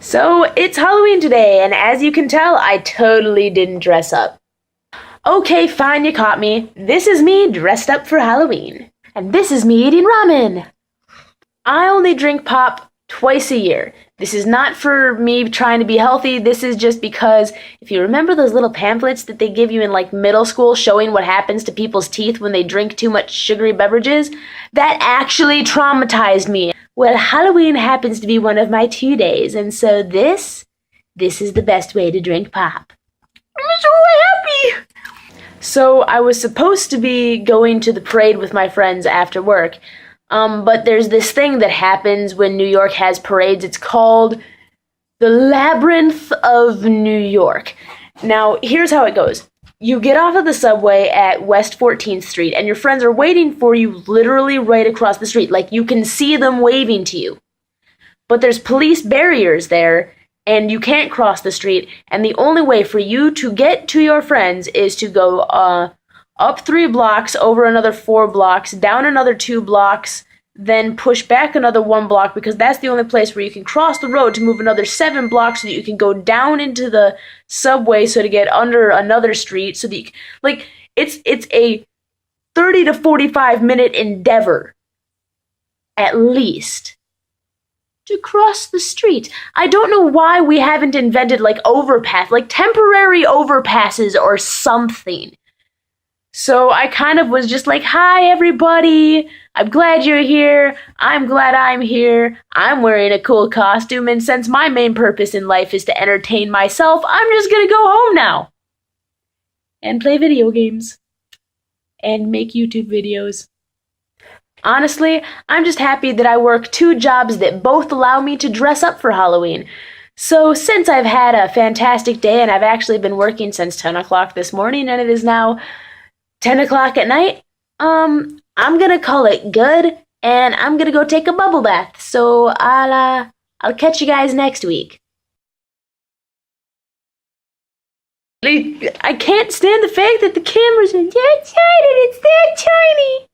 So it's Halloween today, and as you can tell, I totally didn't dress up. Okay, fine, you caught me. This is me dressed up for Halloween. And this is me eating ramen. I only drink pop twice a year. This is not for me trying to be healthy. This is just because if you remember those little pamphlets that they give you in like middle school showing what happens to people's teeth when they drink too much sugary beverages, that actually traumatized me. Well, Halloween happens to be one of my 2 days, and so this is the best way to drink pop. I'm so happy! So I was supposed to be going to the parade with my friends after work, but there's this thing that happens when New York has parades. It's called the Labyrinth of New York. Now, here's how it goes. You get off of the subway at West 14th Street, and your friends are waiting for you literally right across the street. Like, you can see them waving to you. But there's police barriers there, and you can't cross the street, and the only way for you to get to your friends is to go up 3 blocks, over another 4 blocks, down another 2 blocks, then push back another 1 block, because that's the only place where you can cross the road to move another 7 blocks so that you can go down into the subway so to get under another street so that you, like, it's a 30 to 45 minute endeavor, at least, to cross the street. I don't know why we haven't invented, like, overpass, like temporary overpasses or something. So I kind of was just like, hi, everybody. I'm glad you're here. I'm glad I'm here. I'm wearing a cool costume, and since my main purpose in life is to entertain myself, I'm just gonna go home now. And play video games. And make YouTube videos. Honestly, I'm just happy that I work 2 jobs that both allow me to dress up for Halloween. So since I've had a fantastic day, and I've actually been working since 10 o'clock this morning, and it is now 10 o'clock at night, I'm gonna call it good, and I'm gonna go take a bubble bath. So I'll catch you guys next week. I can't stand the fact that the cameras are that tight and it's that tiny.